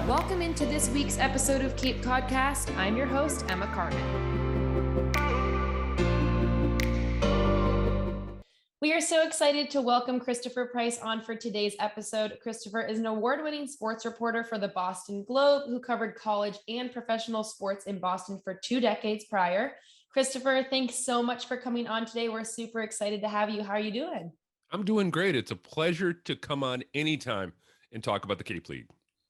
Welcome into this week's episode of Cape Codcast. I'm your host, Emma Carman. We are so excited to welcome Christopher Price on for today's episode. Christopher is an award-winning sports reporter for the Boston Globe who covered college and professional sports in Boston for 2 decades prior. Christopher, thanks so much for coming on today. We're super excited to have you. How are you doing? I'm doing great. It's a pleasure to come on anytime and talk about the Cape League.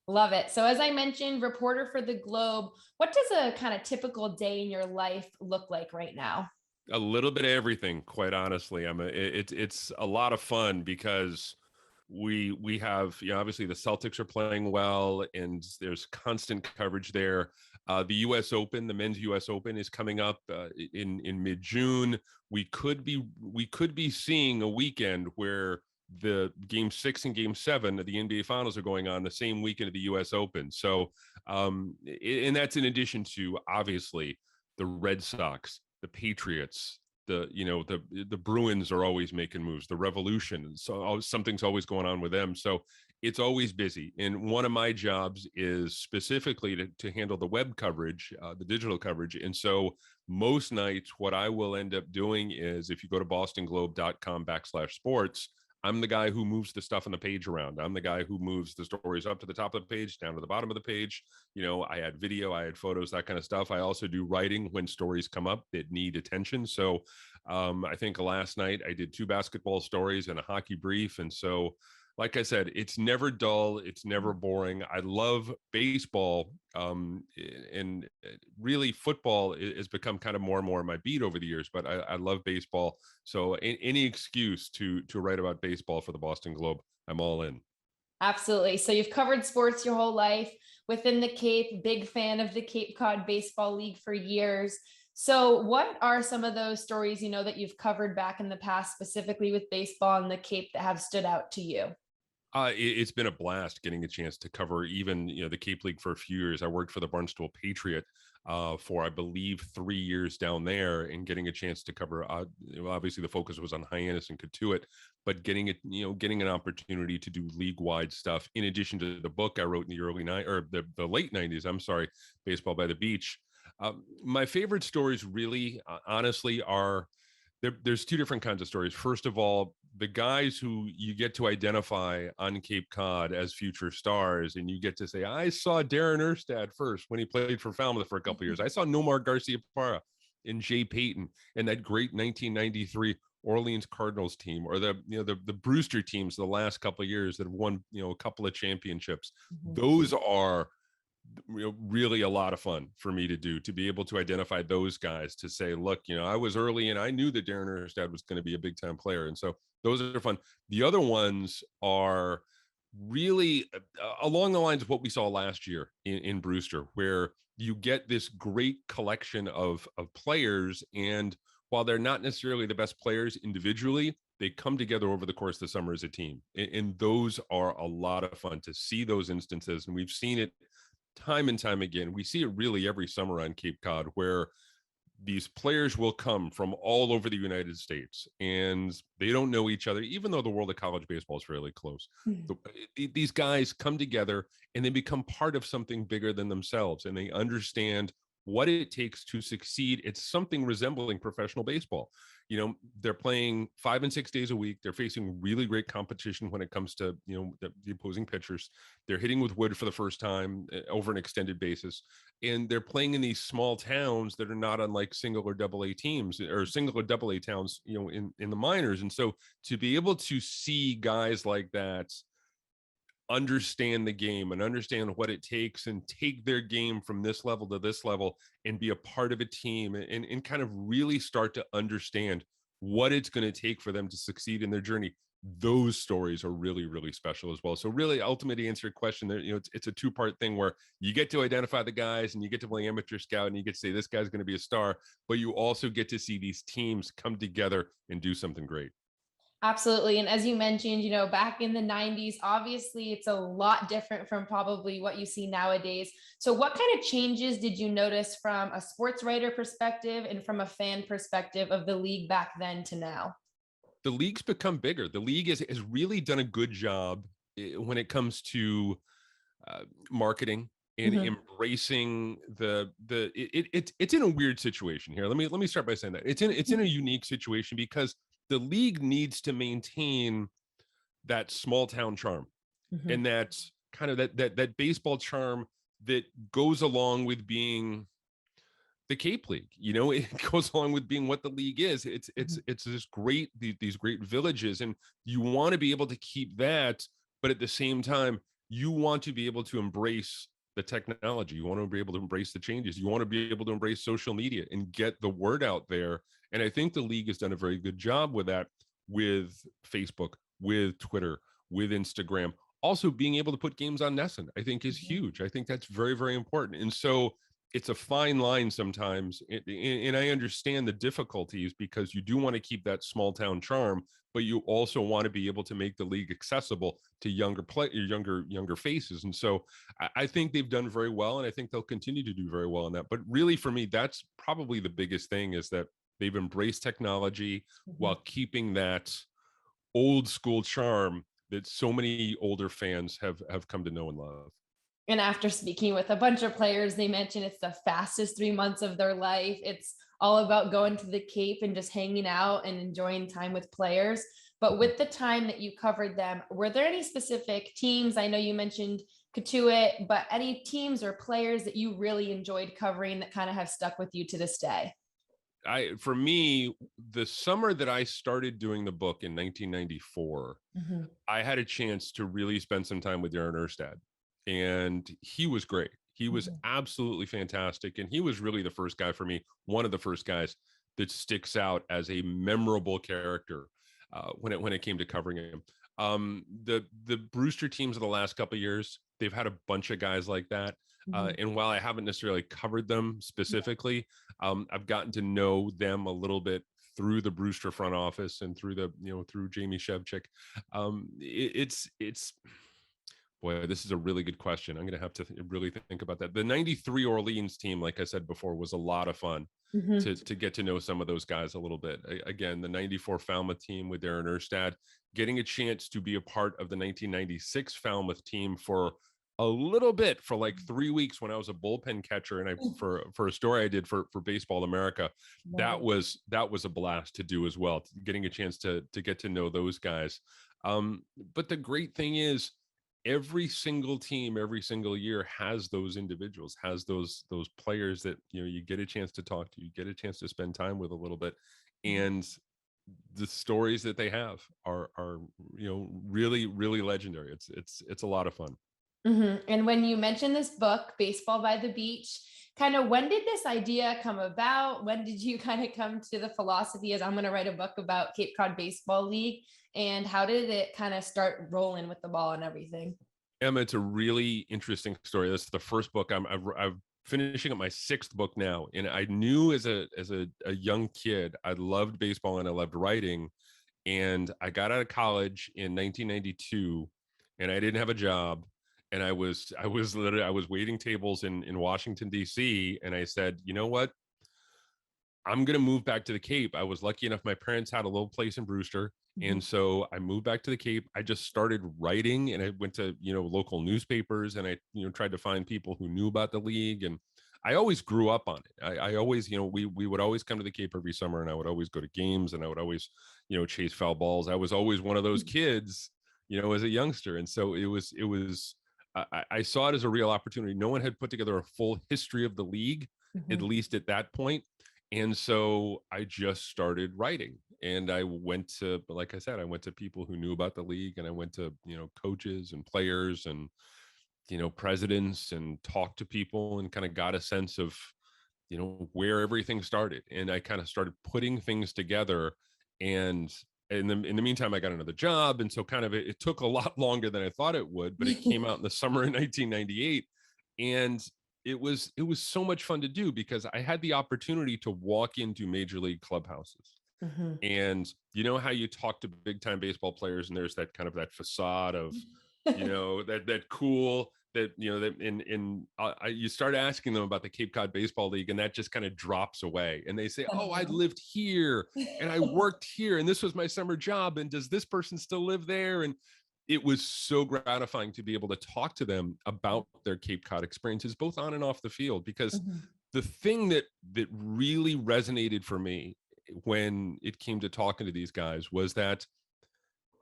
Love it. So as I mentioned, reporter for the Globe, what does a kind of typical day in your life look like right now? A little bit of everything, quite honestly. It's a lot of fun because we have, obviously the Celtics are playing well and there's constant coverage there. The U.S. Open, the men's U.S. Open is coming up in mid-June. We could be seeing a weekend where the Game 6 and Game 7 of the NBA Finals are going on the same weekend of the U.S. Open. So, and that's in addition to obviously the Red Sox, the Patriots, the Bruins are always making moves. The Revolution, so something's always going on with them. So it's always busy. And one of my jobs is specifically to handle the web coverage, the digital coverage. And so most nights, what I will end up doing is if you go to bostonglobe.com/sports, I'm the guy who moves the stuff on the page around. I'm the guy who moves the stories up to the top of the page, down to the bottom of the page. I add video, I add photos, that kind of stuff. I also do writing when stories come up that need attention. So I think last night I did 2 basketball stories and a hockey brief. And so, like I said, it's never dull. It's never boring. I love baseball. And really football has become kind of more and more my beat over the years, but I love baseball. So any excuse to write about baseball for the Boston Globe, I'm all in. Absolutely. So you've covered sports your whole life within the Cape, big fan of the Cape Cod Baseball League for years. So what are some of those stories, that you've covered back in the past, specifically with baseball and the Cape, that have stood out to you? It's been a blast getting a chance to cover even, the Cape League for a few years. I worked for the Barnstable Patriot for, I believe, 3 years down there, and getting a chance to cover, obviously the focus was on Hyannis and Katuitt, but getting an opportunity to do league-wide stuff in addition to the book I wrote in the the late 90s, I'm sorry, Baseball by the Beach. My favorite stories really, honestly, are there's 2 different kinds of stories. First of all, the guys who you get to identify on Cape Cod as future stars, and you get to say, I saw Darren Erstad first when he played for Falmouth for a couple of years. I saw Nomar Garciaparra and Jay Payton and that great 1993 Orleans Cardinals team, or the Brewster teams the last couple of years that have won, a couple of championships. Mm-hmm. Those are really a lot of fun for me to do, to be able to identify those guys, to say, look, I was early and I knew that Darren Erstad was going to be a big time player. And so those are fun. The other ones are really along the lines of what we saw last year in Brewster, where you get this great collection of players. And while they're not necessarily the best players individually, they come together over the course of the summer as a team. And those are a lot of fun to see those instances. And we've seen it time and time again. We see it really every summer on Cape Cod, where these players will come from all over the United States and they don't know each other, even though the world of college baseball is fairly close. Mm-hmm. These guys come together and they become part of something bigger than themselves, and they understand what it takes to succeed. It's something resembling professional baseball. They're playing 5 and 6 days a week. They're facing really great competition when it comes to, the opposing pitchers. They're hitting with wood for the first time over an extended basis. And they're playing in these small towns that are not unlike single or double A teams, or single or double A towns, in the minors. And so to be able to see guys like that understand the game and understand what it takes and take their game from this level to this level and be a part of a team, and kind of really start to understand what it's going to take for them to succeed in their journey. Those stories are really, really special as well. So really, ultimately, to answer your question, there, it's a 2-part thing where you get to identify the guys and you get to play amateur scout and you get to say, this guy's going to be a star, but you also get to see these teams come together and do something great. Absolutely. And as you mentioned, back in the 90s, obviously it's a lot different from probably what you see nowadays. So what kind of changes did you notice from a sports writer perspective and from a fan perspective of the league back then to now? The league's become bigger. The league has really done a good job when it comes to marketing and Mhm. embracing it's in a weird situation here. Let me start by saying that it's in a unique situation because the league needs to maintain that small town charm, Mhm. and that's kind of that baseball charm that goes along with being the Cape League. It goes along with being what the league is. It's it's Mhm. it's this great these great villages, and you want to be able to keep that, but at the same time, you want to be able to embrace the technology. You want to be able to embrace the changes. You want to be able to embrace social media and get the word out there. And I think the league has done a very good job with that, with Facebook, with Twitter, with Instagram. Also, being able to put games on Nessun, I think, is Mhm. huge. I think that's very, very important. And so it's a fine line sometimes, and I understand the difficulties because you do want to keep that small town charm, but you also want to be able to make the league accessible to younger faces. And so I think they've done very well, and I think they'll continue to do very well in that. But really, for me, that's probably the biggest thing, is that they've embraced technology Mhm. while keeping that old school charm that so many older fans have come to know and love. And after speaking with a bunch of players, they mentioned it's the fastest 3 months of their life. It's all about going to the Cape and just hanging out and enjoying time with players. But with the time that you covered them, were there any specific teams? I know you mentioned Katuitt, but any teams or players that you really enjoyed covering that kind of have stuck with you to this day? For me, the summer that I started doing the book in 1994, Mhm. I had a chance to really spend some time with Darren Erstad, and he was great. He was Mhm. absolutely fantastic, and he was really the first guy for me, one of the first guys that sticks out as a memorable character when it came to covering him. The Brewster teams of the last couple of years, they've had a bunch of guys like that. Mhm. And while I haven't necessarily covered them specifically, I've gotten to know them a little bit through the Brewster front office and through Jamie Shevchik. It's boy, this is a really good question. I'm going to have to really think about that. The 93 Orleans team, like I said before, was a lot of fun Mhm. to get to know some of those guys a little bit. Again, the 94 Falmouth team with Darren Erstad, getting a chance to be a part of the 1996 Falmouth team for a little bit, for like 3 weeks, when I was a bullpen catcher, and I for a story I did for Baseball America. Love That was a blast to do as well, getting a chance to get to know those guys. But the great thing is, every single team every single year has those individuals, has those players that you get a chance to talk to, you get a chance to spend time with a little bit. it. And the stories that they have are really, really legendary. It's a lot of fun. Mhm. And when you mentioned this book, Baseball by the Beach, kind of when did this idea come about? When did you kind of come to the philosophy as I'm going to write a book about Cape Cod Baseball League? And how did it kind of start rolling with the ball and everything? Emma, it's a really interesting story. This is the first book. I'm finishing up my sixth book now, and I knew as a young kid I loved baseball and I loved writing. And I got out of college in 1992, and I didn't have a job. And I was waiting tables in Washington D.C. And I said, you know what? I'm going to move back to the Cape. I was lucky enough. My parents had a little place in Brewster. Mhm. And so I moved back to the Cape. I just started writing, and I went to, local newspapers, and I, tried to find people who knew about the league. And I always grew up on it. I always, we would always come to the Cape every summer, and I would always go to games, and I would always, chase foul balls. I was always one of those kids, as a youngster. And so I saw it as a real opportunity. No one had put together a full history of the league, at Mhm. least at that point. And so I just started writing, and I went to, like I said, I went to people who knew about the league, and I went to, coaches and players and, presidents, and talked to people, and kind of got a sense of, where everything started. And I kind of started putting things together. And in the meantime, I got another job. And so kind of it took a lot longer than I thought it would, but it came out in the summer of 1998. And it was so much fun to do, because I had the opportunity to walk into major league clubhouses. Mhm. And you know how you talk to big time baseball players, and there's that kind of that facade of, that cool, that, that you start asking them about the Cape Cod Baseball League, and that just kind of drops away. And they say, oh, I lived here, and I worked here, and this was my summer job. And does this person still live there? And it was so gratifying to be able to talk to them about their Cape Cod experiences, both on and off the field, because Mhm. the thing that really resonated for me when it came to talking to these guys was that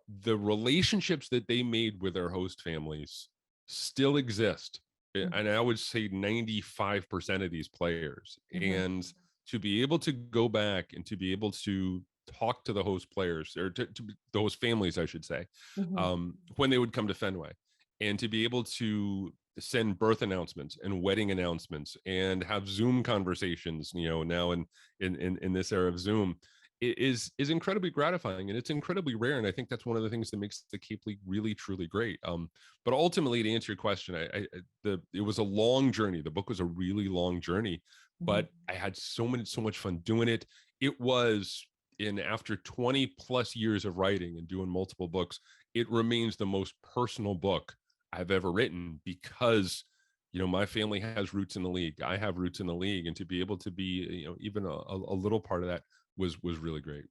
the relationships that they made with their host families still exist. And I would say 95% of these players. Mhm. And to be able to go back and to be able to talk to the host players, or to the host families, I should say, Mhm. when they would come to Fenway, and to be able to send birth announcements and wedding announcements and have Zoom conversations, now in this era of Zoom, is incredibly gratifying, and it's incredibly rare. And I think that's one of the things that makes the Cape League really truly great. But ultimately, to answer your question, it was a long journey. The book was a really long journey, Mhm. but I had so much fun doing it. It was in after 20 plus years of writing and doing multiple books, it remains the most personal book I've ever written, because my family has roots in the league. I have roots in the league, and to be able to be, even a little part of that was really great.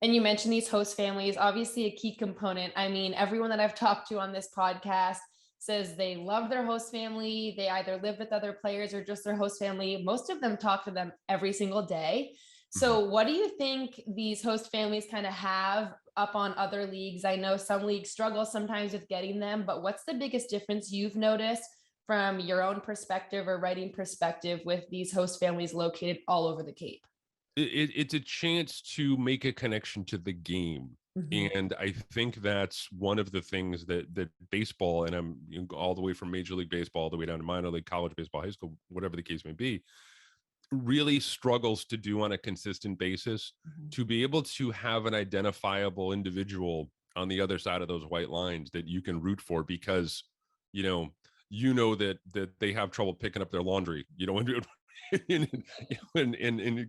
And you mentioned these host families, obviously a key component. I mean, everyone that I've talked to on this podcast says they love their host family. They either live with other players or just their host family. Most of them talk to them every single day. Mhm. So, what do you think these host families kind of have up on other leagues? I know some leagues struggle sometimes with getting them, but what's the biggest difference you've noticed from your own perspective or writing perspective with these host families located all over the Cape? It's a chance to make a connection to the game. Mhm. And I think that's one of the things that baseball, and I'm all the way from Major League Baseball all the way down to minor league, college baseball, high school, whatever the case may be, really struggles to do on a consistent basis. Mhm. To be able to have an identifiable individual on the other side of those white lines that you can root for, because you know that they have trouble picking up their laundry, and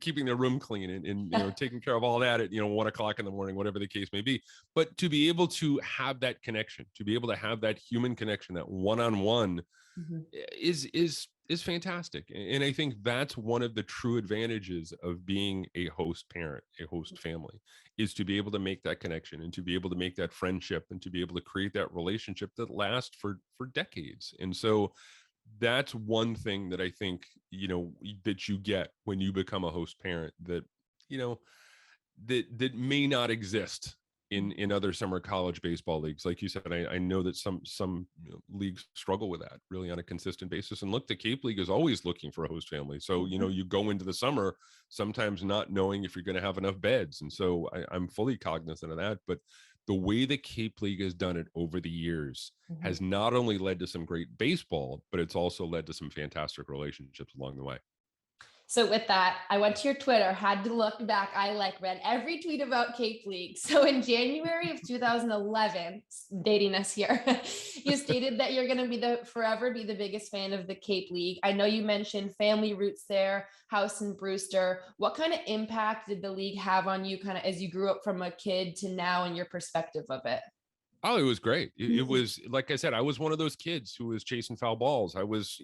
keeping their room clean, and taking care of all that at 1 o'clock in the morning, whatever the case may be. But to be able to have that connection, to be able to have that human connection, that one-on-one, Mhm. is fantastic. And I think that's one of the true advantages of being a host parent, a host family, is to be able to make that connection, and to be able to make that friendship, and to be able to create that relationship that lasts for decades. And so that's one thing that I think, that you get when you become a host parent, that you know that may not exist in other summer college baseball leagues. Like you said, I know that some leagues struggle with that really on a consistent basis. And look, the Cape League is always looking for a host family. So Mhm. you go into the summer sometimes not knowing if you're going to have enough beds, and so I'm fully cognizant of that. But the way the Cape League has done it over the years Mhm. has not only led to some great baseball, but it's also led to some fantastic relationships along the way. So with that, I went to your Twitter, had to look back. I read every tweet about Cape League. So in January of 2011, dating us here, you stated that you're going to be forever be the biggest fan of the Cape League. I know you mentioned family roots there, House and Brewster. What kind of impact did the league have on you kind of as you grew up from a kid to now and your perspective of it? Oh, it was great. It was, like I said, I was one of those kids who was chasing foul balls. I was,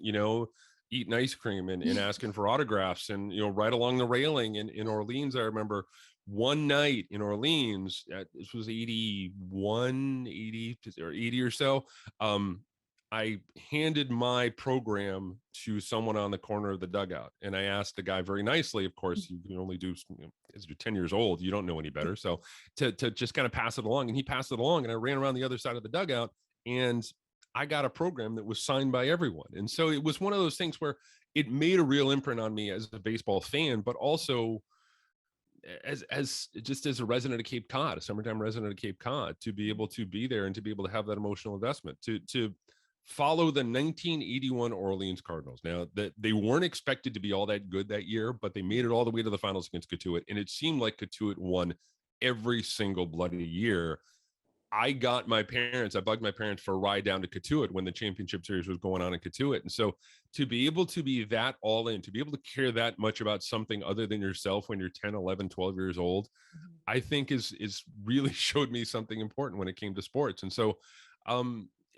eating ice cream and asking for autographs, and, right along the railing in Orleans. I remember one night in Orleans, this was 81, 80 or 80 or so. Um, I handed my program to someone on the corner of the dugout, and I asked the guy very nicely. Of course, you can only do, as you're 10 years old, you don't know any better. So to just kind of pass it along, and he passed it along, and I ran around the other side of the dugout, and I got a program that was signed by everyone. And so it was one of those things where it made a real imprint on me as a baseball fan, but also as just as a resident of Cape Cod, a summertime resident of Cape Cod, to be able to be there and to be able to have that emotional investment, to follow the 1981 Orleans Cardinals. Now, that they weren't expected to be all that good that year, but they made it all the way to the finals against Katuitt, and it seemed like Katuitt won every single bloody year. I bugged my parents for a ride down to Katuitt when the championship series was going on in Katuitt. And so to be able to be that all in, to be able to care that much about something other than yourself when you're 10, 11, 12 years old, I think is really showed me something important when it came to sports. And so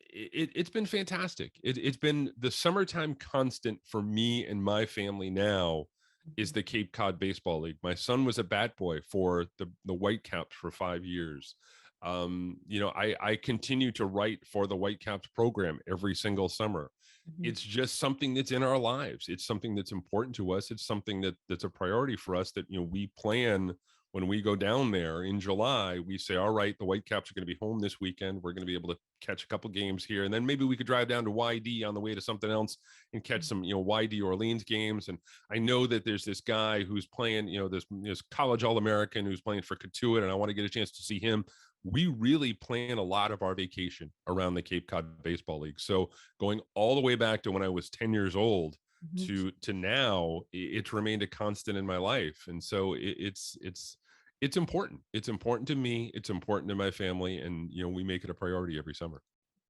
it's been fantastic. It's been the summertime constant for me and my family now is the Cape Cod Baseball League. My son was a bat boy for the Whitecaps for 5 years. I continue to write for the Whitecaps program every single summer. It's just something that's in our lives. It's something that's important to us. It's something that's a priority for us that, we plan when we go down there in July. We say, all right, the Whitecaps are going to be home this weekend. We're going to be able to catch a couple games here. And then maybe we could drive down to YD on the way to something else and catch some, YD Orleans games. And I know that there's this guy who's playing, this college All-American who's playing for Catuit, and I want to get a chance to see him. We really plan a lot of our vacation around the Cape Cod Baseball League. So going all the way back to when I was 10 years old to now, it's remained a constant in my life. And so it's important. It's important to me. It's important to my family. And, we make it a priority every summer.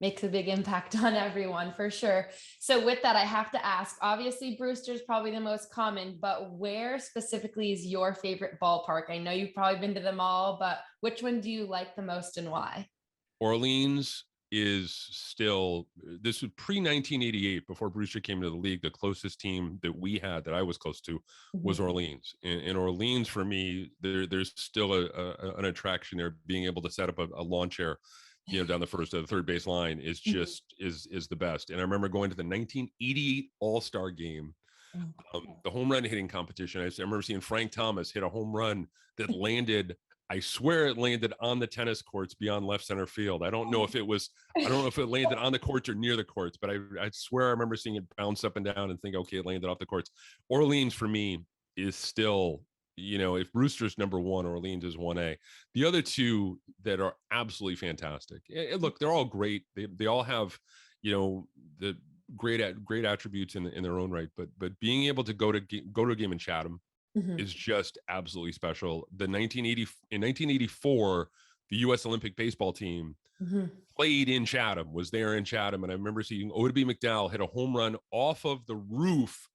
Makes a big impact on everyone for sure. So with that, I have to ask, obviously Brewster is probably the most common, but where specifically is your favorite ballpark? I know you've probably been to them all, but which one do you like the most and why? Orleans is still, this was pre-1988, before Brewster came to the league. The closest team that we had that I was close to was Orleans. And Orleans, for me, there's still an attraction there. Being able to set up a lawn chair, down the first or the third base line is just is the best. And I remember going to the 1988 All-Star game, the home run hitting competition. I remember seeing Frank Thomas hit a home run that landed. I swear it landed on the tennis courts beyond left center field. I don't know if it landed on the courts or near the courts, but I swear I remember seeing it bounce up and down and think, okay, it landed off the courts. Orleans for me is still, if Brewster's number one, Orleans is 1A. The other two that are absolutely fantastic. Look, they're all great. They all have, the great attributes in their own right. But being able to go to a game in Chatham is just absolutely special. In 1984, the U.S. Olympic baseball team played in Chatham, was there in Chatham, and I remember seeing Odie McDowell hit a home run off of the roof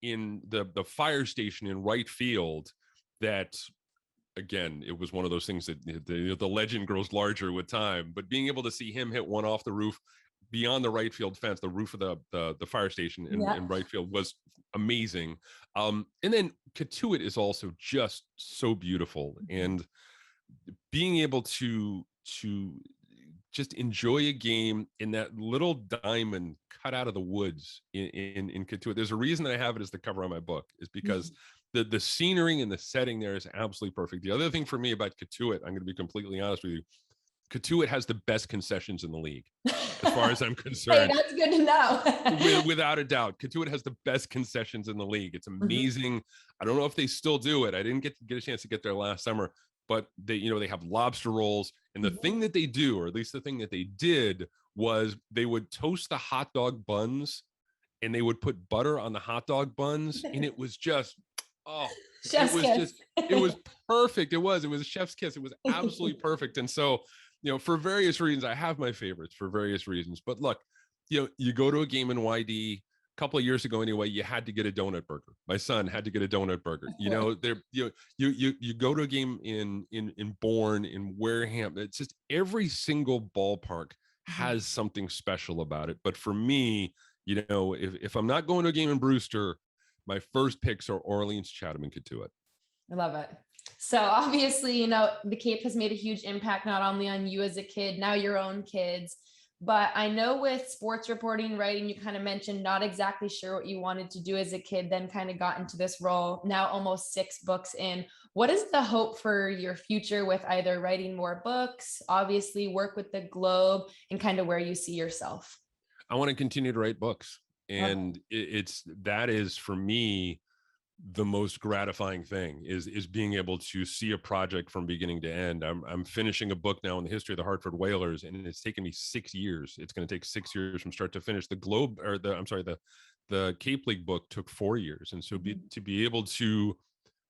in the fire station in right field. That, again, it was one of those things that the legend grows larger with time. But being able to see him hit one off the roof beyond the right field fence, the roof of the fire station in right field, was amazing. And then Catuit is also just so beautiful, and being able to just enjoy a game in that little diamond cut out of the woods in Catuit. There's a reason that I have it as the cover on my book, is because the scenery and the setting there is absolutely perfect. The other thing for me about Catuit, I'm going to be completely honest with you, Catuit has the best concessions in the league, as far as I'm concerned. Hey, that's good to know. Without a doubt, Catuit has the best concessions in the league. It's amazing. I don't know if they still do it. I didn't get a chance to get there last summer, but they have lobster rolls. And the thing that they do, or at least the thing that they did, was they would toast the hot dog buns and they would put butter on the hot dog buns. And it was just, it was perfect. It was a chef's kiss. It was absolutely perfect. And so, for various reasons, I have my favorites for various reasons. But look, you go to a game in YD a couple of years ago anyway, you had to get a donut burger. My son had to get a donut burger. You go to a game in Bourne, in Wareham. It's just every single ballpark has something special about it. But for me, if I'm not going to a game in Brewster, my first picks are Orleans, Chatham, and Catuit. I love it. So obviously, the Cape has made a huge impact, not only on you as a kid, now your own kids, but I know with sports reporting, writing, you kind of mentioned not exactly sure what you wanted to do as a kid, then kind of got into this role, now almost 6 books in. What is the hope for your future with either writing more books, obviously work with the Globe, and kind of where you see yourself? I want to continue to write books. And that is for me the most gratifying thing, is being able to see a project from beginning to end. I'm finishing a book now in the history of the Hartford Whalers, and it's taken me 6 years. It's going to take 6 years from start to finish. The Cape League book took 4 years. And so to be able to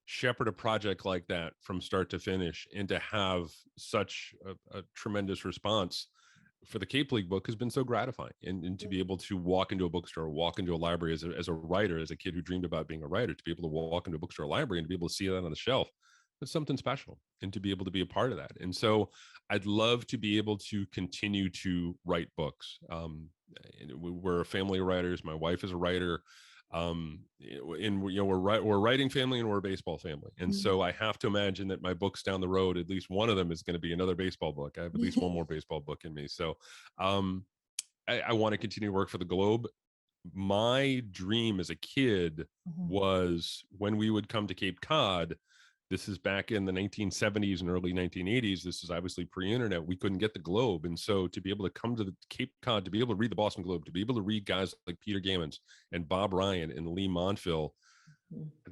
shepherd a project like that from start to finish, and to have such a tremendous response for the Cape League book, has been so gratifying. And to be able to walk into a bookstore, walk into a library as a writer, as a kid who dreamed about being a writer, to be able to walk into a bookstore or library and to be able to see that on the shelf, it's something special. And to be able to be a part of that. And so I'd love to be able to continue to write books. We're a family of writers. My wife is a writer. And we're writing family and we're a baseball family, and so I have to imagine that my books down the road, at least one of them is going to be another baseball book. I have at least one more baseball book in me, so I want to continue to work for the Globe. My dream as a kid was when we would come to Cape Cod. This is back in the 1970s and early 1980s. This is obviously pre-internet. We couldn't get the Globe. And so to be able to come to the Cape Cod, to be able to read the Boston Globe, to be able to read guys like Peter Gammons and Bob Ryan and Lee Montville,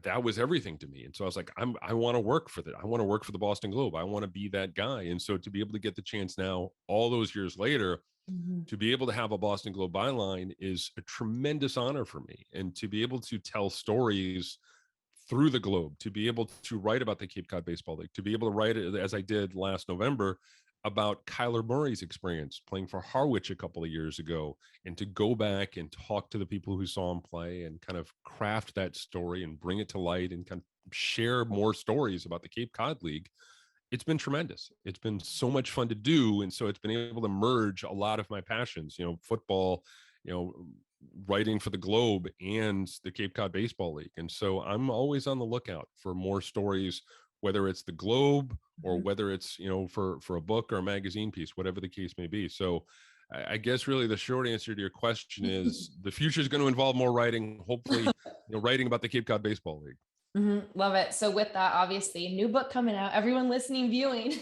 that was everything to me. And so I was like, I want to work for that. I want to work for the Boston Globe. I want to be that guy. And so to be able to get the chance now, all those years later, to be able to have a Boston Globe byline is a tremendous honor for me. And to be able to tell stories through the Globe, to be able to write about the Cape Cod Baseball League, to be able to write it as I did last November about Kyler Murray's experience playing for Harwich a couple of years ago, and to go back and talk to the people who saw him play and kind of craft that story and bring it to light and kind of share more stories about the Cape Cod League. It's been tremendous. It's been so much fun to do. And so it's been able to merge a lot of my passions, football, writing for the Globe and the Cape Cod Baseball League. And so I'm always on the lookout for more stories, whether it's the Globe or whether it's, for a book or a magazine piece, whatever the case may be. So I guess really the short answer to your question is the future is going to involve more writing, hopefully, writing about the Cape Cod Baseball League. Love it. So with that, obviously, new book coming out, everyone listening, viewing,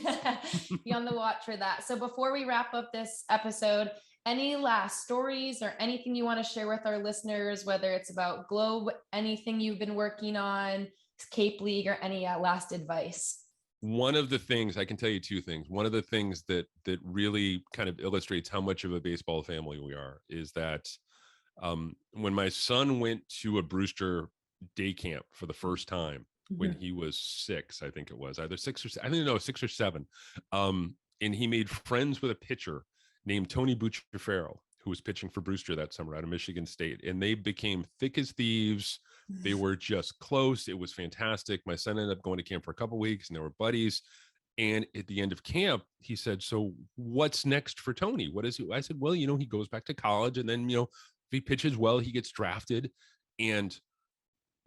be on the watch for that. So before we wrap up this episode, any last stories or anything you want to share with our listeners, whether it's about Globe, anything you've been working on, Cape League, or any last advice? One of the things, I can tell you two things. One of the things that really kind of illustrates how much of a baseball family we are is that when my son went to a Brewster day camp for the first time when he was 6, I think it was either 6 or 7, I don't know, 6 or 7. And he made friends with a pitcher named Tony Bucciferro, who was pitching for Brewster that summer out of Michigan State. And they became thick as thieves. They were just close. It was fantastic. My son ended up going to camp for a couple of weeks and they were buddies. And at the end of camp, he said, "So what's next for Tony? What is he?" I said, "Well, he goes back to college and then, if he pitches well, he gets drafted." And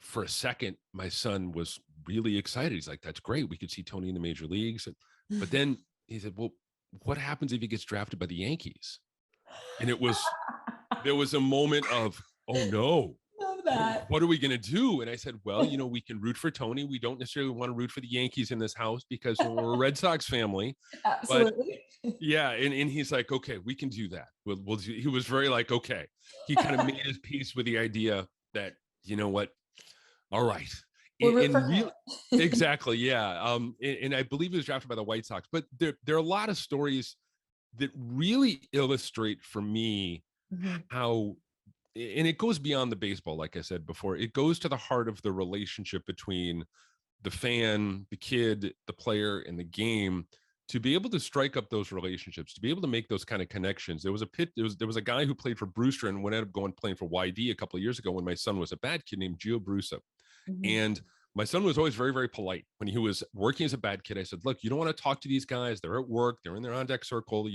for a second, my son was really excited. He's like, "That's great. We could see Tony in the major leagues." But then he said, "Well, what happens if he gets drafted by the Yankees?" And there was a moment of, "Oh no, Love that. What are we going to do?" And I said, "Well, we can root for Tony. We don't necessarily want to root for the Yankees in this house because we're a Red Sox family." Absolutely. But yeah. And he's like, "Okay, we can do that." We'll do. He was very like, okay, he kind of made his peace with the idea that, what, all right. Exactly. Yeah. And I believe he was drafted by the White Sox, but there are a lot of stories that really illustrate for me how, and it goes beyond the baseball. Like I said before, it goes to the heart of the relationship between the fan, the kid, the player, and the game, to be able to strike up those relationships, to be able to make those kind of connections. There was a guy who played for Brewster and ended up playing for YD a couple of years ago when my son was a bad kid named Gio Brusa. And my son was always very, very polite. When he was working as a bad kid, I said, "Look, you don't want to talk to these guys. They're at work. They're in their on-deck circle.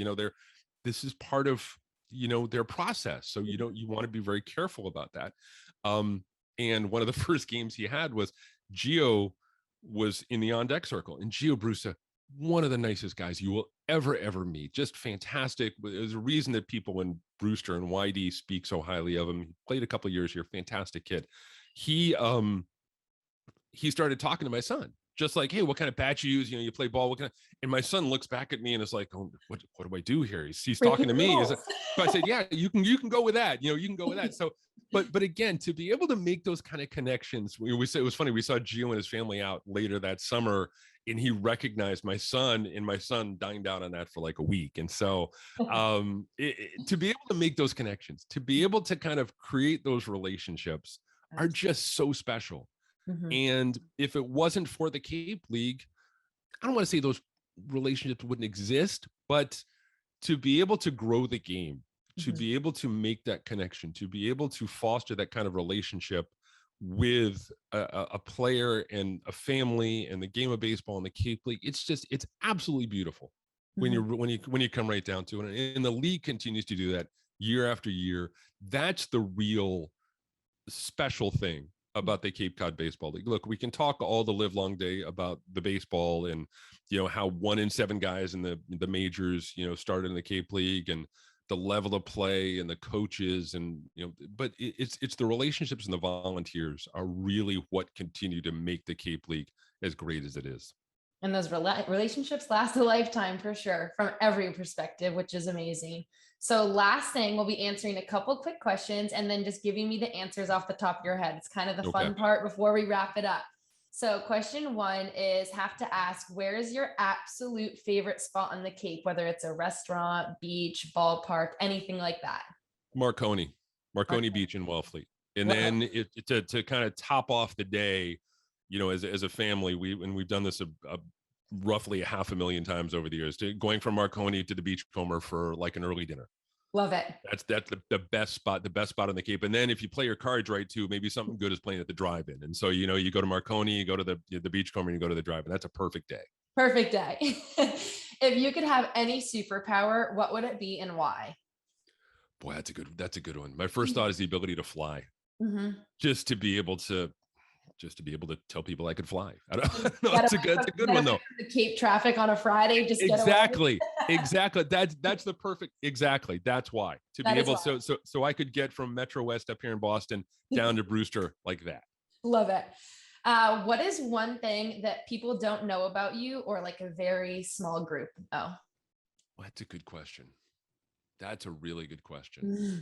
This is part of, their process. So you want to be very careful about that." And one of the first games he had was Gio was in the on-deck circle, and Gio Brusa, one of the nicest guys you will ever meet. Just fantastic. There's a reason that people in Brewster and YD speak so highly of him. He played a couple of years here. Fantastic kid. He started talking to my son, just like, "Hey, what kind of bat you use? You play ball. What kind of?" And my son looks back at me and is like, "Oh, what do I do here?" He's talking to me. So I said, "Yeah, you can go with that. You can go with that." So, but again, to be able to make those kind of connections, we said, it was funny. We saw Gio and his family out later that summer, and he recognized my son, and my son dined out on that for like a week. And so, to be able to make those connections, to be able to kind of create those relationships, are just so special. And if it wasn't for the Cape League, I don't want to say those relationships wouldn't exist, but to be able to grow the game, to be able to make that connection, to be able to foster that kind of relationship with a player and a family and the game of baseball and the Cape League, it's absolutely beautiful when you come right down to it. And the league continues to do that year after year. That's the real special thing about the Cape Cod Baseball League. Look, we can talk all the live long day about the baseball and, how 1 in 7 guys in the majors, started in the Cape League, and the level of play and the coaches, and, but it's the relationships and the volunteers are really what continue to make the Cape League as great as it is. And those relationships last a lifetime for sure, from every perspective, which is amazing. So last thing, we'll be answering a couple quick questions and then just giving me the answers off the top of your head. It's kind of the fun part before we wrap it up. So question 1 is, have to ask, where is your absolute favorite spot on the Cape, whether it's a restaurant, beach, ballpark, anything like that? Marconi Beach in Wellfleet. And then to kind of top off the day, as a family, we've done this roughly 500,000 times over the years, going from Marconi to the Beachcomber for like an early dinner. Love it. That's the best spot on the Cape. And then if you play your cards right too, maybe something good is playing at the drive-in. And so, you go to Marconi, you go to the Beachcomber, and you go to the drive-in. That's a perfect day. Perfect day. If you could have any superpower, what would it be and why? Boy, that's a good one. My first thought is the ability to fly. Just to be able to tell people I could fly. I don't know. It's a good one though. The Cape traffic on a Friday, just exactly. That's the perfect. Exactly. That's why, to be able, so I could get from Metro West up here in Boston down to Brewster like that. Love it. What is one thing that people don't know about you, or like a very small group? Oh, well, that's a good question. That's a really good question.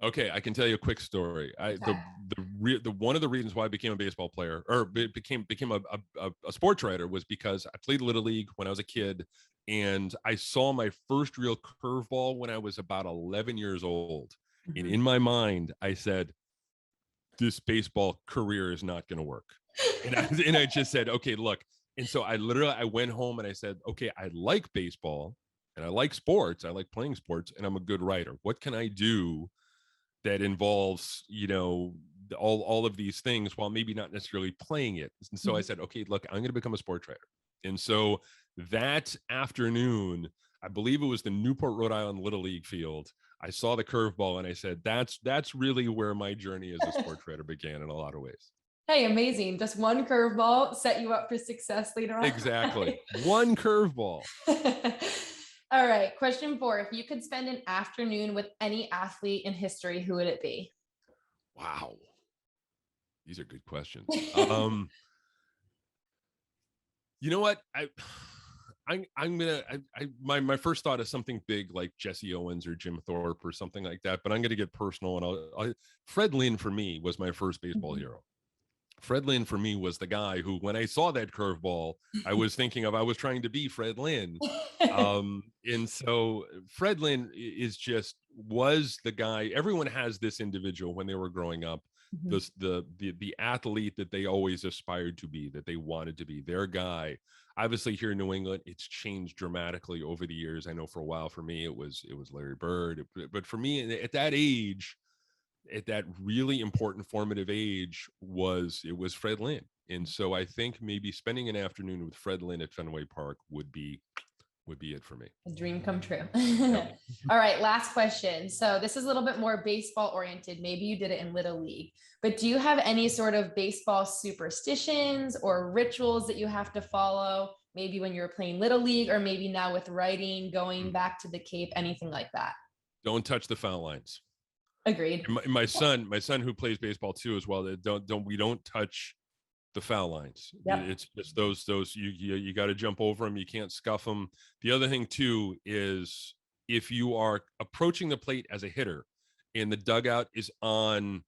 Okay, I can tell you a quick story. The one of the reasons why I became a baseball player, or became a sports writer, was because I played Little League when I was a kid, and I saw my first real curveball when I was about 11 years old. And in my mind, I said, this baseball career is not going to work. And I just said, okay, look. And so I went home and I said, okay, I like baseball and I like sports. I like playing sports, and I'm a good writer. What can I do that involves, all of these things, while maybe not necessarily playing it? And so I said, okay, look, I'm going to become a sports writer. And so that afternoon, I believe it was the Newport, Rhode Island Little League field, I saw the curveball and I said, that's really where my journey as a sports writer began in a lot of ways. Hey, amazing. Just one curveball set you up for success later on. Exactly. One curveball. All right. Question 4. If you could spend an afternoon with any athlete in history, who would it be? Wow. These are good questions. You know what? My first thought is something big like Jesse Owens or Jim Thorpe or something like that, but I'm going to get personal, and Fred Lynn for me was my first baseball hero. Fred Lynn for me was the guy who, when I saw that curveball, I was trying to be Fred Lynn. And so Fred Lynn was the guy. Everyone has this individual when they were growing up, the athlete that they always aspired to be, that they wanted to be their guy. Obviously here in New England, it's changed dramatically over the years. I know for a while, for me, it was Larry Bird, but for me at that age, at that really important formative age, it was Fred Lynn. And so I think maybe spending an afternoon with Fred Lynn at Fenway Park would be it for me. A dream come true. All right, last question. So this is a little bit more baseball oriented. Maybe you did it in Little League, but do you have any sort of baseball superstitions or rituals that you have to follow? Maybe when you were playing Little League, or maybe now with writing, going back to the Cape, anything like that? Don't touch the foul lines. Agreed. My son who plays baseball too as well, we don't touch the foul lines. Yep. It's just those you got to jump over them. You can't scuff them. The other thing too is, if you are approaching the plate as a hitter and the dugout is on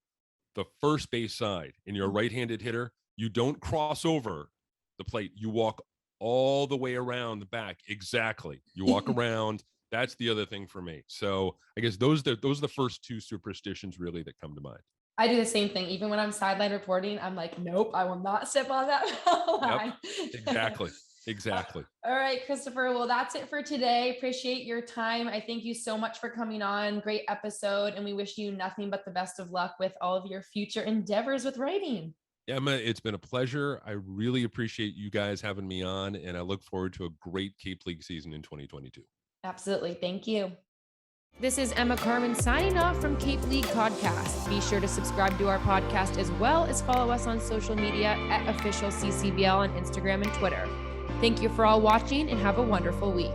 the first base side and you're a right-handed hitter, you don't cross over the plate. You walk all the way around the back. Exactly. You walk around. That's the other thing for me. So I guess those are the first 2 superstitions really that come to mind. I do the same thing. Even when I'm sideline reporting, I'm like, nope, I will not step on that line. Yep, exactly. All right, Christopher. Well, that's it for today. Appreciate your time. I thank you so much for coming on. Great episode. And we wish you nothing but the best of luck with all of your future endeavors with writing. Emma, it's been a pleasure. I really appreciate you guys having me on, and I look forward to a great Cape League season in 2022. Absolutely. Thank you. This is Emma Carman signing off from Cape League Codcast. Be sure to subscribe to our podcast as well as follow us on social media at official CCBL on Instagram and Twitter. Thank you for all watching and have a wonderful week.